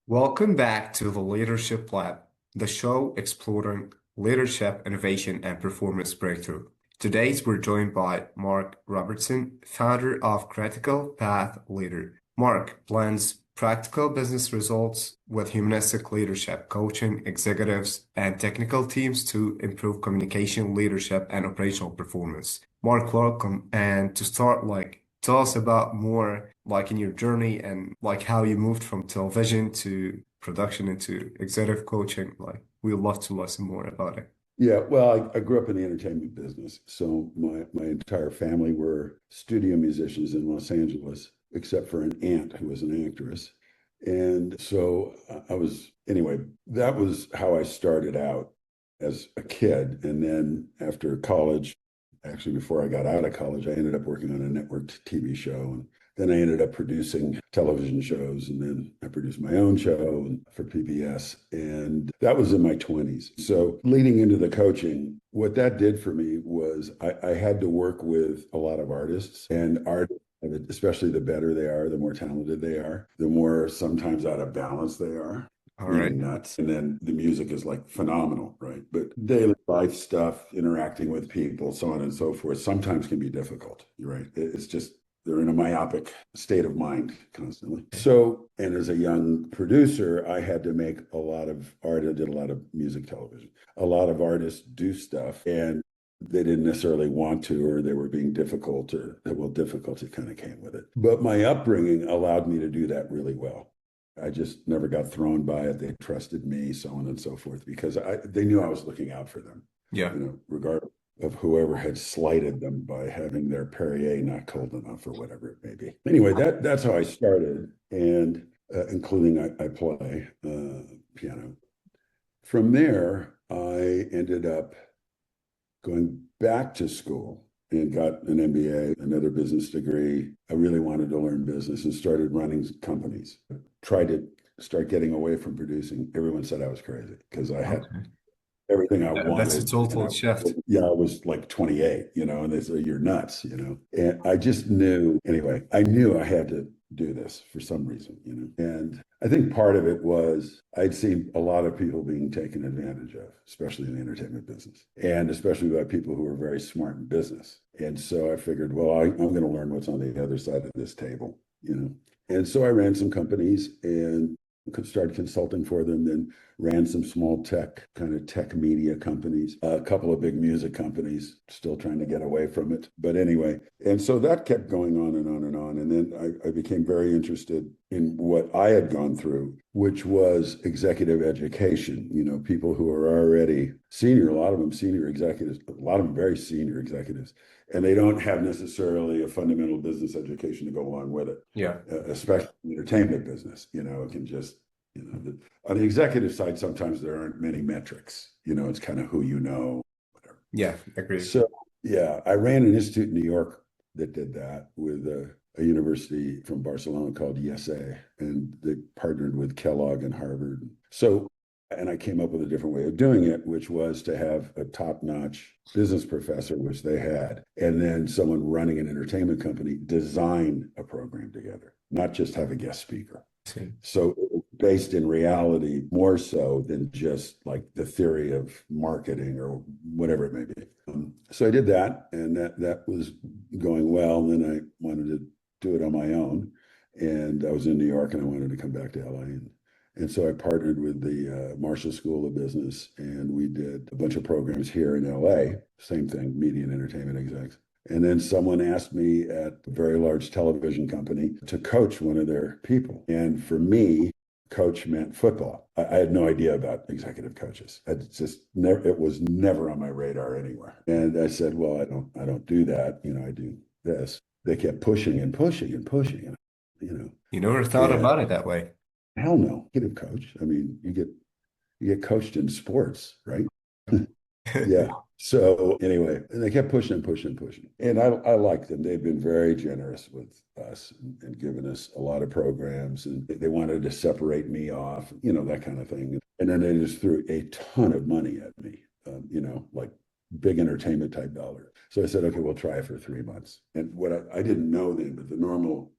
Welcome back to the Leadership Lab, the show exploring leadership, innovation, and performance breakthrough. Today, we're joined by Mark Robertson, founder of Critical Path Leader. Mark blends practical business results with humanistic leadership, coaching executives and technical teams to improve communication, leadership, and operational performance. Mark, welcome. And to start, tell us about more in your journey and how you moved from television to production into executive coaching. We'd love to listen more about it. Yeah, well, I grew up in the entertainment business. So my entire family were studio musicians in Los Angeles, except for an aunt who was an actress. And so anyway, that was how I started out as a kid. And then after college, actually before I got out of college, I ended up working on a networked TV show. And then I ended up producing television shows, and then I produced my own show for PBS, and that was in my 20s. So leading into the coaching, what that did for me was I had to work with a lot of artists, and artists, especially the better they are, the more talented they are, the more sometimes out of balance they are. All Really right. nuts. And then the music is like phenomenal, right? But daily life stuff, interacting with people, so on and so forth, sometimes can be difficult. You're right. It's just they're in a myopic state of mind constantly. So, and as a young producer, I had to make a lot of art. I did a lot of music television. A lot of artists do stuff and they didn't necessarily want to, or they were being difficult, or well, difficulty kind of came with it. But my upbringing allowed me to do that really well. I just never got thrown by it. They trusted me, so on and so forth, because they knew I was looking out for them. Yeah. Regardless of whoever had slighted them by having their Perrier not cold enough or whatever it may be. Anyway, that's how I started, and including I play piano. From there, I ended up going back to school and got an MBA, another business degree. I really wanted to learn business and started running companies. Tried to start getting away from producing. Everyone said I was crazy because I had everything I wanted. That's a total shift. Yeah, I was like 28, and they said, you're nuts, And I just knew, anyway, I knew I had to do this for some reason, And I think part of it was I'd seen a lot of people being taken advantage of, especially in the entertainment business, and especially by people who were very smart in business. And so I figured, well, I'm going to learn what's on the other side of this table, And so I ran some companies and could start consulting for them, then ran some small tech media companies, a couple of big music companies, still trying to get away from it. But anyway, and so that kept going on and on and on. And then I became very interested in what I had gone through, which was executive education, people who are already senior, a lot of them senior executives, a lot of them very senior executives, and they don't have necessarily a fundamental business education to go along with it. Yeah. Especially in the entertainment business, it can just, on the executive side, sometimes there aren't many metrics, it's kind of who whatever. Yeah, agreed. So, yeah, I ran an institute in New York that did that with a university from Barcelona called ESA, and they partnered with Kellogg and Harvard. So, and I came up with a different way of doing it, which was to have a top-notch business professor, which they had, and then someone running an entertainment company design a program together, not just have a guest speaker. So based in reality more so than just like the theory of marketing or whatever it may be. So I did that, and that was going well. And then I wanted to do it on my own, and I was in New York, and I wanted to come back to LA. And so I partnered with the Marshall School of Business, and we did a bunch of programs here in LA, same thing, media and entertainment execs. And then someone asked me at a very large television company to coach one of their people. And for me, coach meant football. I had no idea about executive coaches. It was never on my radar anywhere. And I said, well, I don't do that. I do this. They kept pushing and pushing and pushing, You never thought about it that way. Hell no, executive coach. I mean, you get coached in sports, right? Yeah. So anyway, and they kept pushing and pushing and pushing. And I liked them. They've been very generous with us and given us a lot of programs. And they wanted to separate me off, that kind of thing. And then they just threw a ton of money at me, like big entertainment type dollar. So I said, okay, we'll try it for 3 months. And what I didn't know then, but the normal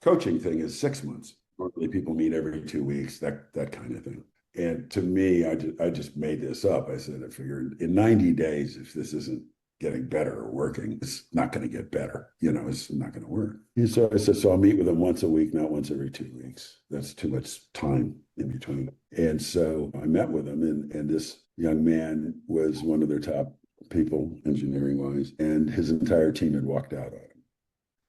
coaching thing is 6 months. normally people meet every 2 weeks, that kind of thing. And to me, I just made this up. I said, I figured in 90 days, if this isn't getting better or working, it's not going to get better. It's not going to work. And so I said, so I'll meet with them once a week, not once every 2 weeks. That's too much time in between. And so I met with them, and this young man was one of their top people, engineering wise, and his entire team had walked out on him.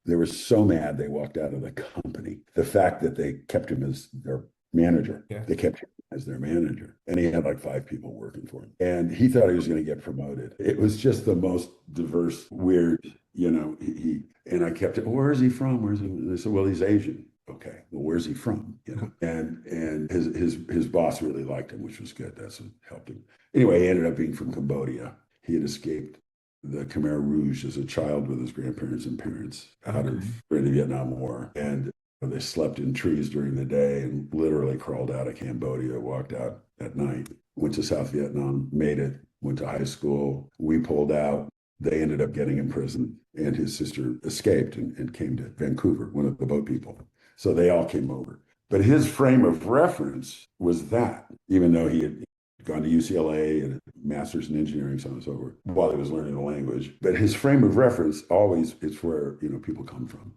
They were so mad they walked out of the company. The fact that they kept him as their manager, they kept him as their manager, and he had like 5 people working for him, and he thought he was going to get promoted. It was just the most diverse, weird, he and I kept it. Where is he from? Where's he? They said, well, he's Asian. Okay, well, where's he from? And his boss really liked him, which was good. That's what helped him. Anyway, he ended up being from Cambodia. He had escaped the Khmer Rouge as a child with his grandparents and parents out of the Vietnam War. And they slept in trees during the day and literally crawled out of Cambodia, walked out at night, went to South Vietnam, made it, went to high school. We pulled out. They ended up getting in prison, and his sister escaped and came to Vancouver, one of the boat people. So they all came over. But his frame of reference was that, even though he had gone to UCLA and a master's in engineering, so on and so forth, while he was learning the language. But his frame of reference always is where, people come from,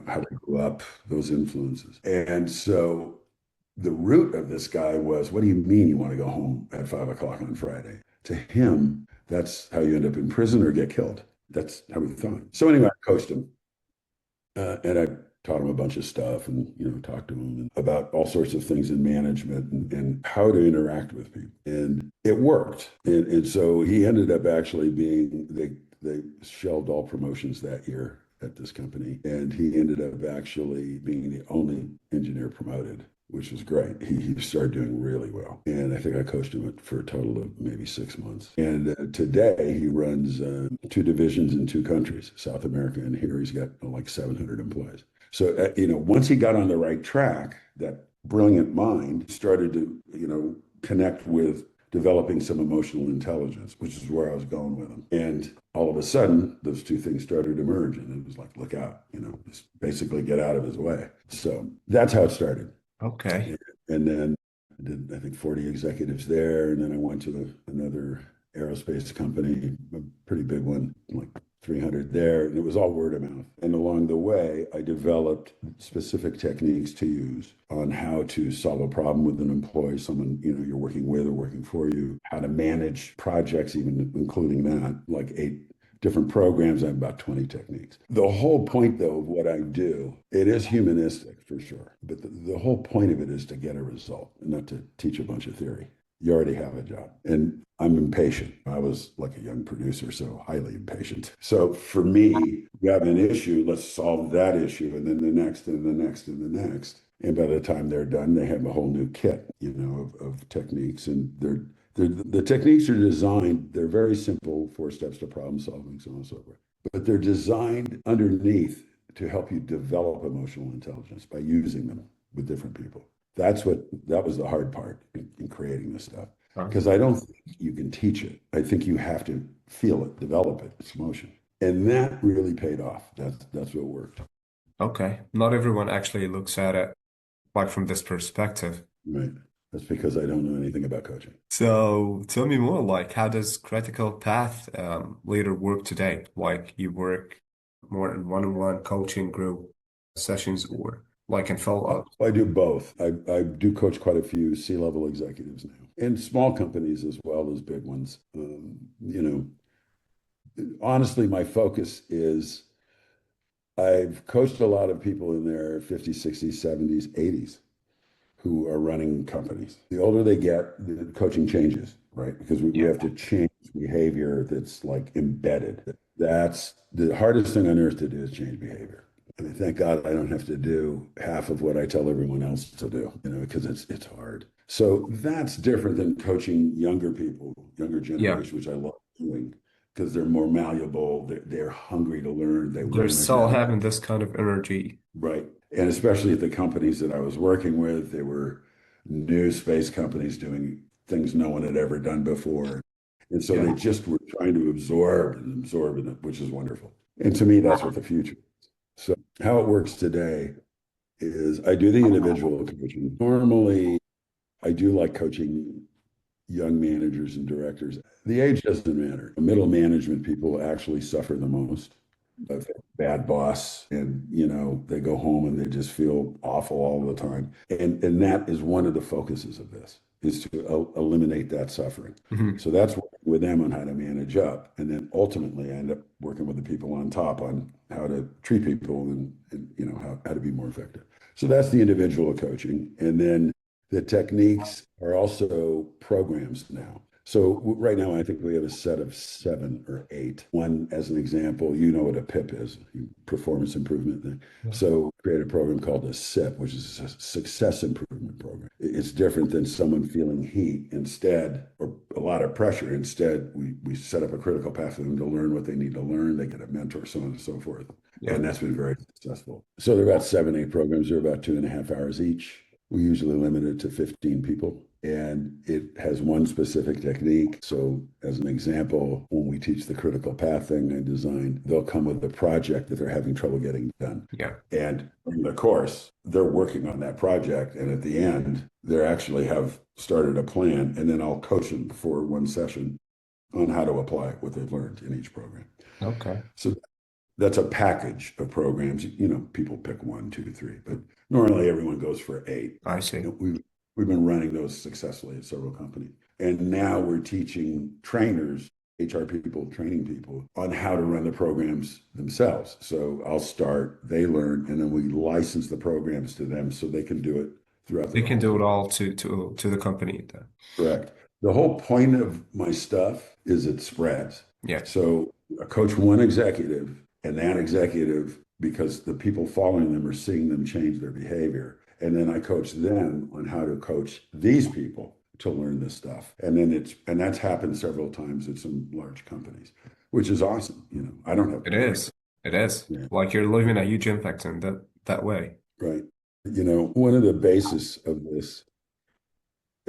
how they grew up, those influences. And so the root of this guy was, what do you mean you want to go home at 5 o'clock on Friday? To him, that's how you end up in prison or get killed. That's how he thought. So anyway, I coached him. And I taught him a bunch of stuff and, talked to him about all sorts of things in management and how to interact with people. And it worked. And so he ended up actually being, they shelved all promotions that year at this company. And he ended up actually being the only engineer promoted, which was great. He started doing really well. And I think I coached him for a total of maybe 6 months. And today he runs 2 divisions in 2 countries, South America, and here he's got like 700 employees. So, once he got on the right track, that brilliant mind started to, connect with developing some emotional intelligence, which is where I was going with him. And all of a sudden, those 2 things started to merge. And it was like, look out, just basically get out of his way. So that's how it started. Okay. And then I did, I think, 40 executives there. And then I went to another aerospace company, a pretty big one, like 300 there. And it was all word of mouth. And along the way, I developed specific techniques to use on how to solve a problem with an employee, someone, you're working with or working for you, how to manage projects, even including that, like 8 different programs. I have about 20 techniques. The whole point, though, of what I do, it is humanistic for sure. But the whole point of it is to get a result and not to teach a bunch of theory. You already have a job. And I'm impatient. I was like a young producer, so highly impatient. So for me, you have an issue, let's solve that issue, and then the next, and the next, and the next. And by the time they're done, they have a whole new kit, of techniques. And the techniques are designed, they're very simple, 4 steps to problem solving, so on and so forth. But they're designed underneath to help you develop emotional intelligence by using them with different people. That was the hard part in creating this stuff. Because I don't think you can teach it. I think you have to feel it, develop it, it's emotion. And that really paid off. That's what worked. Okay. Not everyone actually looks at it like from this perspective. Right. That's because I don't know anything about coaching. So tell me more, like how does Critical Path later work today? Like you work more in one-on-one coaching group sessions or like in follow-up? I do both. I do coach quite a few C-level executives now, and small companies as well as big ones. Honestly, my focus is I've coached a lot of people in their 50s, 60s, 70s, 80s who are running companies. The older they get, the coaching changes, right? Because we have to change behavior that's like embedded. That's the hardest thing on earth to do is change behavior. I mean, thank God I don't have to do half of what I tell everyone else to do, because it's hard. So that's different than coaching younger people, younger generation, which I love doing because they're more malleable. They're hungry to learn. They They're want to still know. having this kind of energy. Right. And especially at the companies that I was working with, they were new space companies doing things no one had ever done before. And so they just were trying to absorb it, which is wonderful. And to me, that's what the future is. So how it works today is I do the individual coaching. Normally, I do like coaching young managers and directors. The age doesn't matter. Middle management people actually suffer the most. I've had a bad boss and they go home and they just feel awful all the time. And that is one of the focuses of this is to eliminate that suffering. Mhm. So that's working with them on how to manage up. And then ultimately I end up working with the people on top on how to treat people and how to be more effective. So that's the individual coaching. And then the techniques are also programs now. So right now, I think we have a set of 7 or 8. One, as an example, you know what a PIP is, performance improvement thing. Yeah. So create a program called a SIP, which is a success improvement program. It's different than someone feeling heat instead, or a lot of pressure. Instead, we set up a critical path for them to learn what they need to learn. They get a mentor, so on and so forth. Yeah. And that's been very successful. So there are about 7, 8 programs. They're about 2.5 hours each. We usually limit it to 15 people, and it has one specific technique. So as an example, when we teach the critical path thing I designed, they'll come with a project that they're having trouble getting done. Yeah. And in the course, they're working on that project. And at the end, they actually have started a plan. And then I'll coach them for one session on how to apply what they've learned in each program. Okay. So that's a package of programs. People pick 1, 2, 3, but normally everyone goes for 8. I see. We've been running those successfully at several companies. And now we're teaching trainers, HR people, training people on how to run the programs themselves. So I'll start, they learn, and then we license the programs to them so they can do it throughout They their can whole do it company. all to the company then. Correct. The whole point of my stuff is it spreads. Yeah. So I coach one executive, and that executive, because the people following them are seeing them change their behavior. And then I coach them on how to coach these people to learn this stuff. And that's happened several times at some large companies, which is awesome. I don't have to It worry. is. It is. Yeah, Like you're living a huge impact in that way. right. One of the basis of this,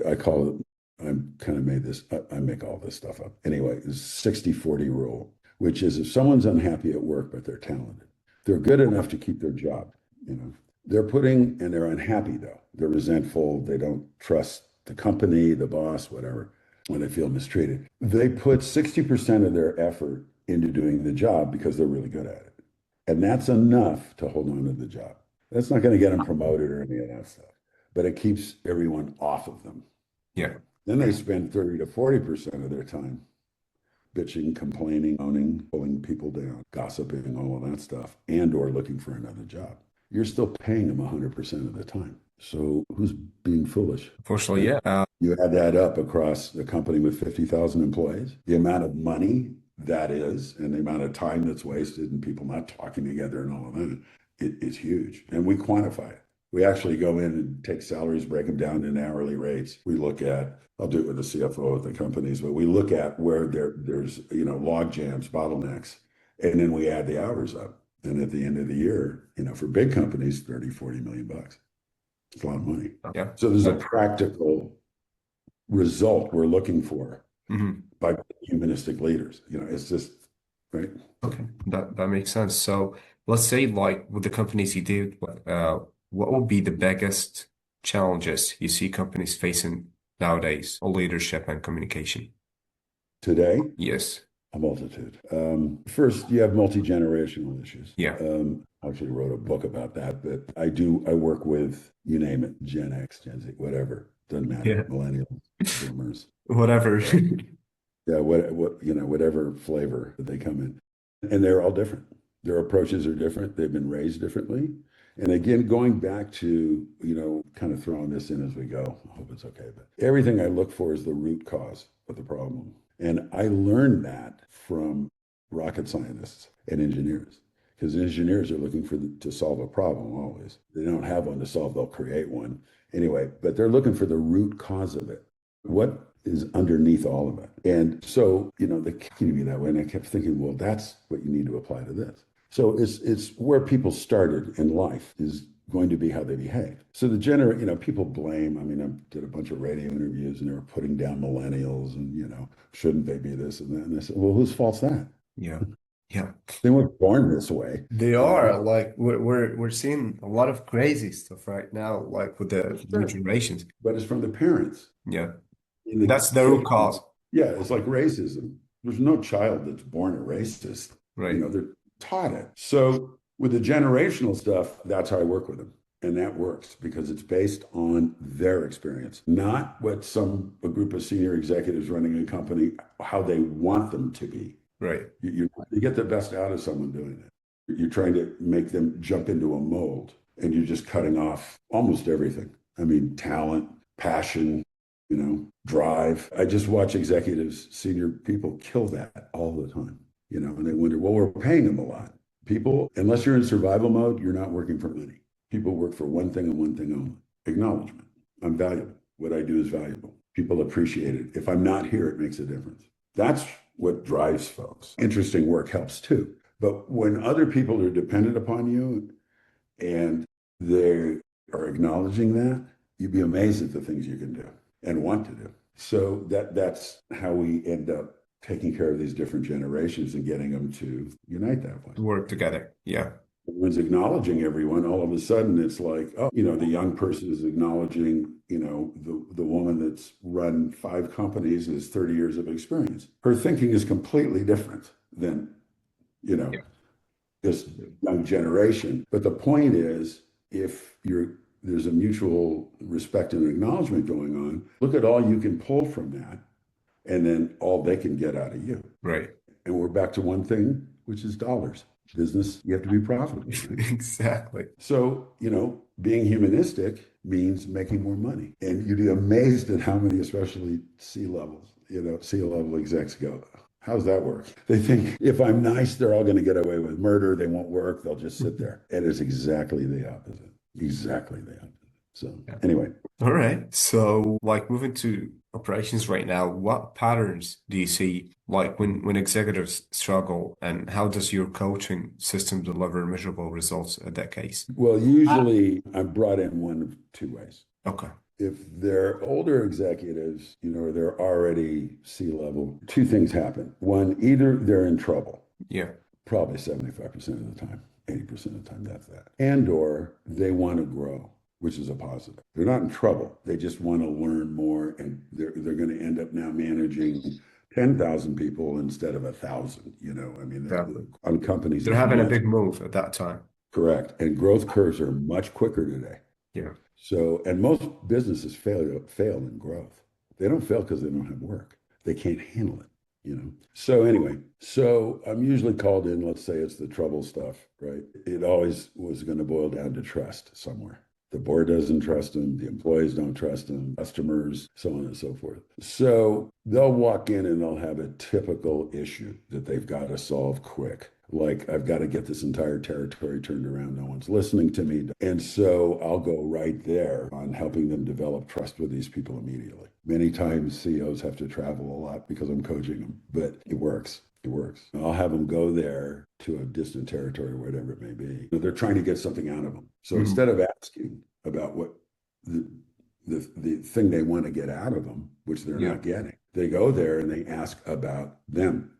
I call it, I'm kind of made this, I make all this stuff up. Anyway, is 60-40 rule, which is if someone's unhappy at work, but they're talented, they're good enough to keep their job. And they're unhappy though. They're resentful. They don't trust the company, the boss, whatever, when they feel mistreated. They put 60% of their effort into doing the job because they're really good at it. And that's enough to hold on to the job. That's not going to get them promoted or any of that stuff, but it keeps everyone off of them. Yeah. Then they spend 30 to 40% of their time bitching, complaining, owning, pulling people down, gossiping, all of that stuff, and or looking for another job. You're still paying them 100% of the time. So who's being foolish? Unfortunately, yeah. You add that up across a company with 50,000 employees, the amount of money that is, and the amount of time that's wasted and people not talking together and all of that, it is huge. And we quantify it. We actually go in and take salaries, break them down in hourly rates. We look at, I'll do it with the CFO of the companies, but we look at where there's log jams, bottlenecks, and then we add the hours up. And at the end of the year, for big companies, 30, 40 million bucks. It's a lot of money. Yeah. So there's a practical result we're looking for by humanistic leaders. It's just right. Okay, that makes sense. So let's say like with the companies you did, what would be the biggest challenges you see companies facing nowadays on leadership and communication? Today, Yes. a multitude. First, you have multi-generational issues. Yeah. I actually wrote a book about that, but I work with, you name it, Gen X, Gen Z, whatever. Doesn't matter. Yeah. Millennials, boomers. Whatever. Yeah, whatever flavor they come in. And they're all different. Their approaches are different. They've been raised differently. And again, going back to, kind of throwing this in as we go, I hope it's okay, but everything I look for is the root cause of the problem. And I learned that from rocket scientists and engineers, because engineers are looking to solve a problem always. They don't have one to solve, they'll create one. Anyway, but they're looking for the root cause of it. What is underneath all of it? And so, they keep me that way. And I kept thinking, well, that's what you need to apply to this. So it's where people started in life is going to be how they behave. So people blame. I mean, I did a bunch of radio interviews and they were putting down millennials and, shouldn't they be this and that? And I said, well, whose fault's that? Yeah. Yeah. They weren't born this way, They you know. are like we're seeing a lot of crazy stuff right now, like with the new Sure. generations. But it's from the parents. Yeah. And the That's the root kids, cause. yeah, it's like racism. There's no child that's born a racist. Right. They're taught it. So with the generational stuff, that's how I work with them. And that works because it's based on their experience, not what a group of senior executives running a company, how they want them to be. Right. You get the best out of someone doing it. You're trying to make them jump into a mold and you're just cutting off almost everything. I mean, talent, passion, drive. I just watch executives, senior people kill that all the time, and they wonder, well, we're paying them a lot. People, unless you're in survival mode, you're not working for money. People work for one thing and one thing only: acknowledgement. I'm valuable. What I do is valuable. People appreciate it. If I'm not here, it makes a difference. That's what drives folks. Interesting work helps too. But when other people are dependent upon you and they are acknowledging that, you'd be amazed at the things you can do and want to do. So that's how we end up taking care of these different generations and getting them to unite that way. Work together. Yeah. Everyone's acknowledging everyone. All of a sudden, it's like, oh, the young person is acknowledging, the woman that's run 5 companies and has 30 years of experience. Her thinking is completely different than, you know, Yeah. this young generation. But the point is, if there's a mutual respect and acknowledgement going on, look at all you can pull from that, and then all they can get out of you. Right. And we're back to one thing, which is dollars. Business, you have to be profitable, right? Exactly. So, being humanistic means making more money. And you'd be amazed at how many, especially C-level execs go, how's that work? They think if I'm nice, they're all going to get away with murder. They won't work. They'll just sit there. It is exactly the opposite. Exactly the opposite. So Yeah. anyway, All right. So, like moving to operations right now, what patterns do you see like when executives struggle, and how does your coaching system deliver measurable results in that case? well, usually I'm brought in one of 2 ways. Okay. If they're older executives, or they're already C-level, 2 things happen. One, either they're in trouble, Yeah. probably 75% of the time, 80% of the time, that's that. And/or they want to grow, which is a positive. They're not in trouble. They just want to learn more, and they're going to end up now managing 10,000 people instead of 1,000. I mean, Exactly. on companies, They're it's having a much big move at that time. correct. And growth curves are much quicker today. Yeah. So, and most businesses fail in growth. They don't fail because they don't have work. They can't handle it. So anyway, I'm usually called in, let's say it's the trouble stuff, right? It always was going to boil down to trust somewhere. The board doesn't trust them, the employees don't trust them, customers, so on and so forth. So they'll walk in and they'll have a typical issue that they've got to solve quick. Like, I've got to get this entire territory turned around. No one's listening to me. And so I'll go right there on helping them develop trust with these people immediately. Many times CEOs have to travel a lot because I'm coaching them, but it works. It works. I'll have them go there to a distant territory, whatever it may be. They're trying to get something out of them. So Mhm. instead of asking about what the thing they want to get out of them, which they're Yeah. not getting, they go there and they ask about them.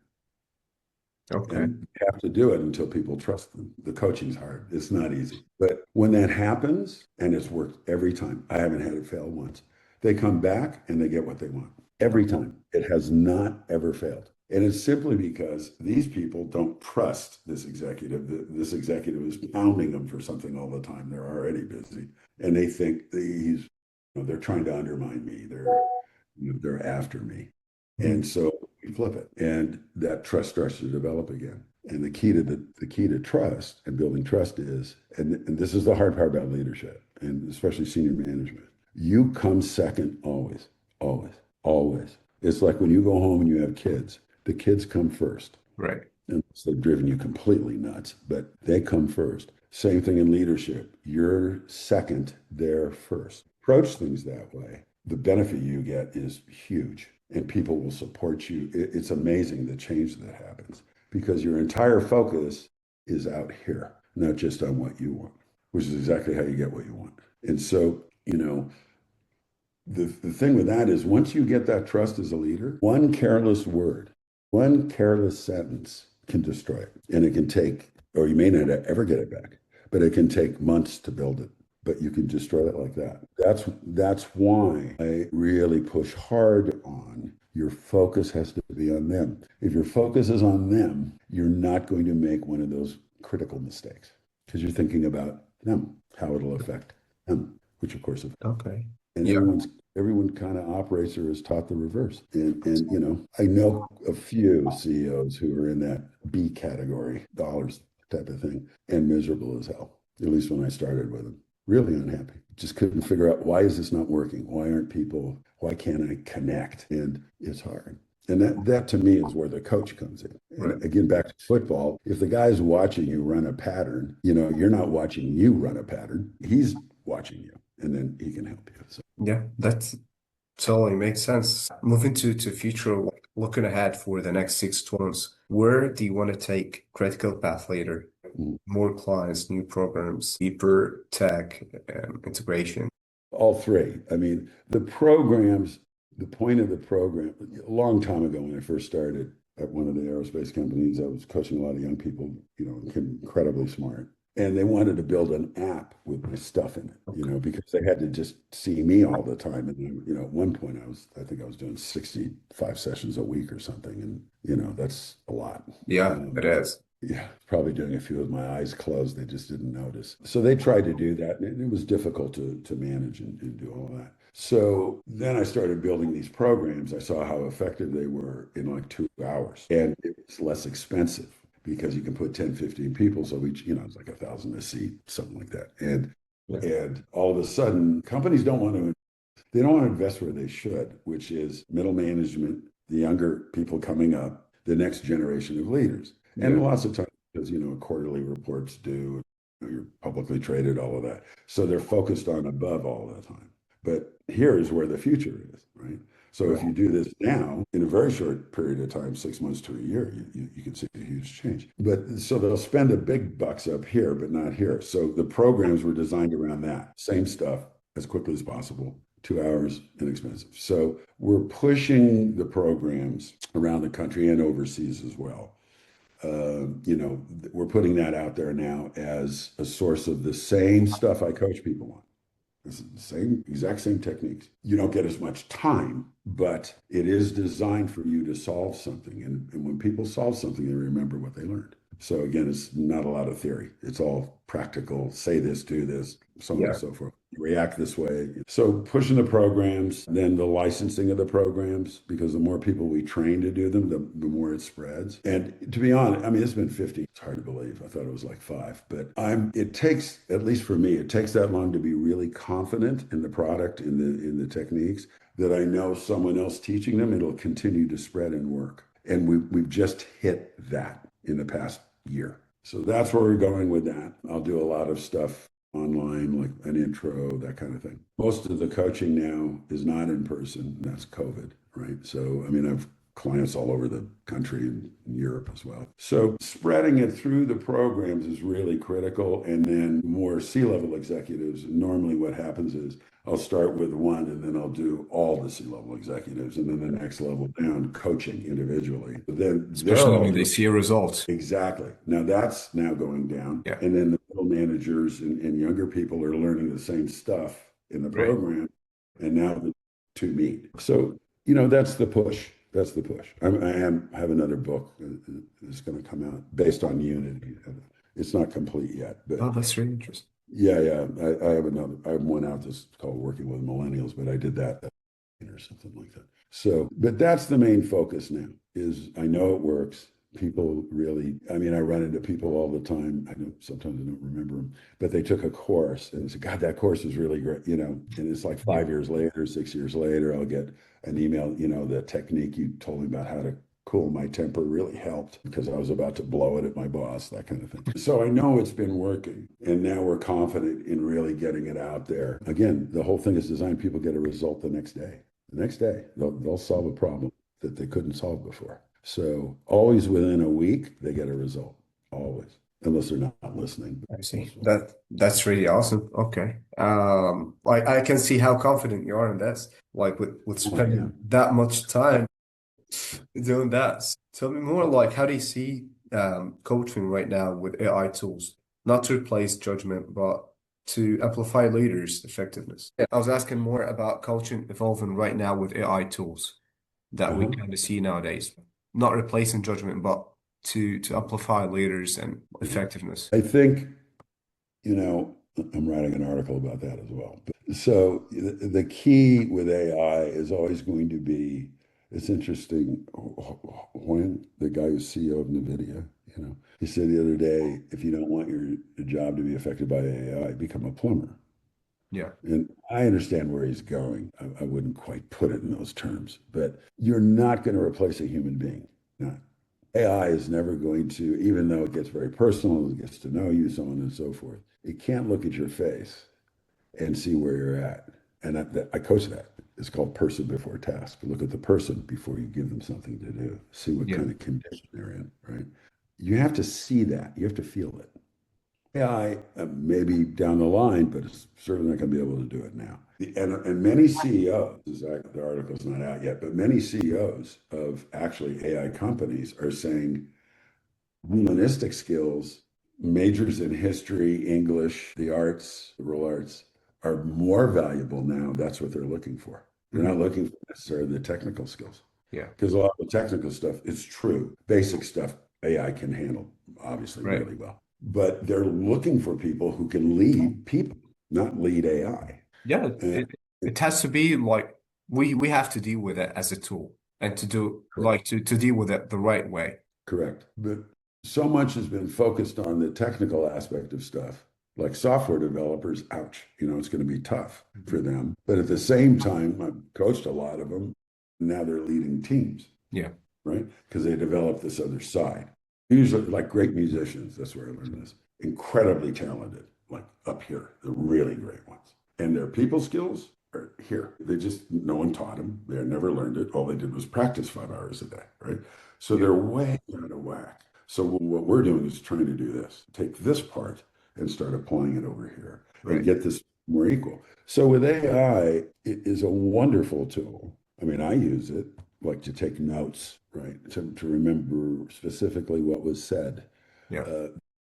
Okay. And you have to do it until people trust them. The coaching's hard. It's not easy. But when that happens, and it's worked every time, I haven't had it fail once. They come back and they get what they want. Every time. It has not ever failed. And it's simply because these people don't trust this executive. This executive is pounding them for something all the time. They're already busy. And they think they're trying to undermine me. They're after me. And so we flip it, and that trust starts to develop again. And the key to trust and building trust is, and this is the hard part about leadership, and especially senior management. You come second always, always, always. It's like when you go home and you have kids. The kids come first. Right. Unless they've driven you completely nuts, but they come first. Same thing in leadership. You're second, they're first. Approach things that way. The benefit you get is huge, and people will support you. It's amazing the change that happens because your entire focus is out here, not just on what you want, which is exactly how you get what you want. And so, the thing with that is once you get that trust as a leader, one careless word, one careless sentence can destroy it. And it can take, or you may not ever get it back, but it can take months to build it. But you can destroy it like that. That's why I really push hard on your focus has to be on them. If your focus is on them, you're not going to make one of those critical mistakes because you're thinking about them, how it'll affect them, which of course, Okay. and Yeah. everyone kind of operates or is taught the reverse. And I know a few CEOs who are in that B category, dollars type of thing, and miserable as hell. At least when I started with them, really unhappy. Just couldn't figure out why is this not working? Why can't I connect? And it's hard. And that to me is where the coach comes in. Right. And again, back to football, if the guy's watching you run a pattern, you're not watching you run a pattern. He's watching you, and then he can help you. So, Yeah, that totally makes sense. Moving to future, like, looking ahead for the next 6 months, where do you want to take critical path later? mm, More clients, new programs, deeper tech integration. all three. I mean, the point of the program, a long time ago when I first started at one of the aerospace companies, I was coaching a lot of young people, incredibly smart. And they wanted to build an app with my stuff in it, because they had to just see me all the time. And, at one point I think I was doing 65 sessions a week or something. And, that's a lot. Yeah, it is. Yeah, probably doing a few with my eyes closed. They just didn't notice. So they tried to do that, and it was difficult to manage and do all that. So then I started building these programs. I saw how effective they were in like 2 hours, and it was less expensive because you can put 10, 15 people. So each, it's like 1,000 a seat, something like that. And all of a sudden, companies they don't want to invest where they should, which is middle management, the younger people coming up, the next generation of leaders. And lots of times, because, quarterly reports due, you're publicly traded, all of that. So they're focused on above all the time. But here is where the future is, right? So if you do this now, in a very short period of time, 6 months to a year, you can see a huge change. But so they'll spend the big bucks up here, but not here. So the programs were designed around that. Same stuff as quickly as possible. 2 hours, inexpensive. So we're pushing the programs around the country and overseas as well. We're putting that out there now as a source of the same stuff I coach people on. It's the exact same techniques. You don't get as much time, but it is designed for you to solve something. And when people solve something, they remember what they learned. So again, it's not a lot of theory. It's all practical. Say this, do this, so on and so forth. React this way. So pushing the programs, then the licensing of the programs, because the more people we train to do them, the more it spreads. And to be honest, I mean, it's been 50. It's hard to believe. I thought it was like 5, but it takes, at least for me, it takes that long to be really confident in the product, in the techniques, that I know someone else teaching them, it'll continue to spread and work. And we've just hit that in the past year. So that's where we're going with that. I'll do a lot of stuff online, like an intro, that kind of thing. Most of the coaching now is not in person. That's COVID, right? So, I mean, I've clients all over the country and in Europe as well. So spreading it through the programs is really critical. And then more C-level executives, normally what happens is I'll start with one and then I'll do all the C-level executives and then the next level down coaching individually. But then especially when they see a result. Exactly. Now that's now going down. Yeah. And then the middle managers and younger people are learning the same stuff in the program. Right. And now the two meet. So, that's the push. That's the push. I have another book that's going to come out based on Unity. It's not complete yet, but that's really interesting. Yeah. I have one out that's called Working with Millennials, but I did that or something like that. So, but that's the main focus now. Is I know it works. People really, I mean, I run into people all the time. I know sometimes I don't remember them, but they took a course and said, God, that course is really great, and it's like 5 years later, 6 years later, I'll get an email, the technique you told me about how to cool my temper really helped because I was about to blow it at my boss, that kind of thing. So I know it's been working, and now we're confident in really getting it out there. Again, the whole thing is designed, people get a result the next day. The next day, they'll solve a problem that they couldn't solve before. So always within a week, they get a result, always, unless they're not listening. I see. That's really awesome. Okay. I can see how confident you are in this, like with spending that much time doing that. Tell me more, like, how do you see coaching right now with AI tools, not to replace judgment, but to amplify leaders' effectiveness. I was asking more about coaching evolving right now with AI tools that we Uh-huh. kind of see nowadays, not replacing judgment, but to amplify leaders and effectiveness. I think, I'm writing an article about that as well. So the key with AI is always going to be, it's interesting. When the guy who's CEO of NVIDIA, he said the other day, if you don't want your job to be affected by AI, become a plumber. Yeah. And I understand where he's going. I wouldn't quite put it in those terms, but you're not going to replace a human being. Not. AI is never going to, even though it gets very personal, it gets to know you, so on and so forth. It can't look at your face and see where you're at. And I coach that. It's called person before task. Look at the person before you give them something to do. See what Yeah. kind of condition they're in, right? You have to see that. You have to feel it. AI, maybe down the line, but it's certainly not going to be able to do it now. And many CEOs, the article's not out yet, but many CEOs of actually AI companies are saying humanistic skills, majors in history, English, the arts, the liberal arts, are more valuable now. That's what they're looking for. They're not Mhm. looking for necessarily the technical skills. Yeah. Because a lot of the technical stuff, it's true. Basic stuff, AI can handle, obviously, Right. really well. But they're looking for people who can lead people, not lead AI. Yeah. And It has to be like we have to deal with it as a tool and to do like to deal with it the right way. correct. But so much has been focused on the technical aspect of stuff. Like software developers, ouch, it's going to be tough for Mhm. them. But at the same time, I've coached a lot of them. Now they're leading teams, Yeah. right? Because they develop this other side. Usually, like great musicians, that's where I learned this. Incredibly talented, like up here, the really great ones. And their people skills are here. They just, no one taught them. They never learned it. All they did was practice 5 hours a day, right? So Yeah. they're way out of whack. So what we're doing is trying to do this, take this part and start applying it over here and Right. get this more equal. So with AI, it is a wonderful tool. I mean, I use it like to take notes, right? To remember specifically what was said, Yeah. uh,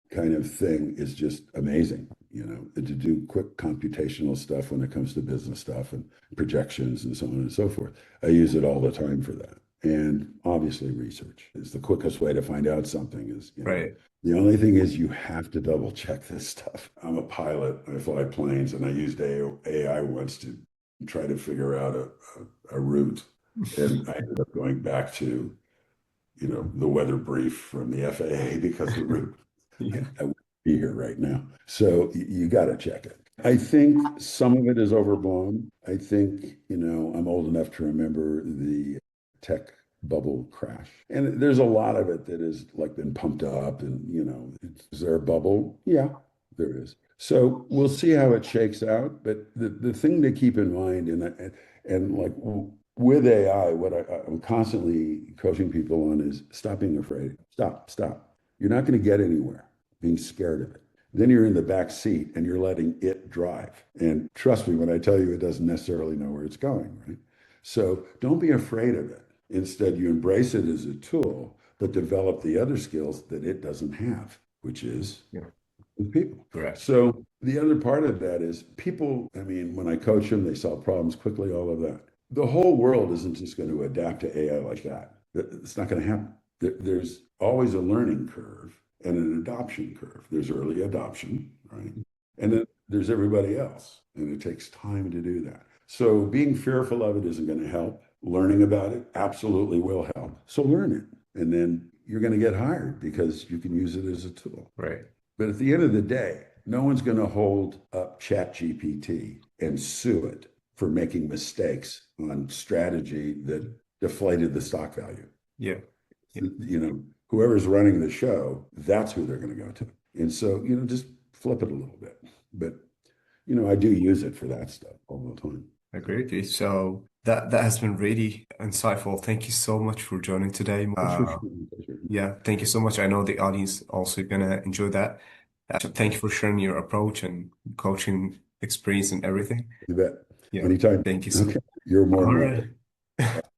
kind of thing is just amazing, to do quick computational stuff when it comes to business stuff and projections and so on and so forth. I use it all the time for that. And obviously research is the quickest way to find out something is, Right. the only thing is you have to double check this stuff. I'm a pilot, I fly planes, and I used AI once to try to figure out a route. And I ended up going back to, the weather brief from the FAA because the route, Yeah. I wouldn't be here right now. So you got to check it. I think some of it is overblown. I think, I'm old enough to remember the tech bubble crash. And there's a lot of it that has like been pumped up and, is there a bubble? Yeah, there is. So we'll see how it shakes out. But the thing to keep in mind and like with AI, what I'm constantly coaching people on is stop being afraid. Stop. You're not going to get anywhere being scared of it. Then you're in the back seat and you're letting it drive. And trust me when I tell you it doesn't necessarily know where it's going, right? So don't be afraid of it. Instead, you embrace it as a tool, but develop the other skills that it doesn't have, which is Yeah. with people. Correct. So the other part of that is people, I mean, when I coach them, they solve problems quickly, all of that. The whole world isn't just going to adapt to AI like that. It's not going to happen. There's always a learning curve and an adoption curve. There's early adoption, right? And then there's everybody else. And it takes time to do that. So being fearful of it isn't going to help. Learning about it absolutely will help. So learn it. And then you're going to get hired because you can use it as a tool. Right. But at the end of the day, no one's going to hold up ChatGPT and sue it for making mistakes on strategy that deflated the stock value. Yeah. Yeah. Whoever's running the show, that's who they're going to go to. And so, just flip it a little bit. But, I do use it for that stuff all the time. I agree with you. So that has been really insightful. Thank you so much for joining today. Oh, sure, sure, sure. Yeah, thank you so much. I know the audience also gonna enjoy that. Thank you for sharing your approach and coaching experience and everything. You bet. Yeah, Anytime. thank you so. Okay. You're more All than right. welcome.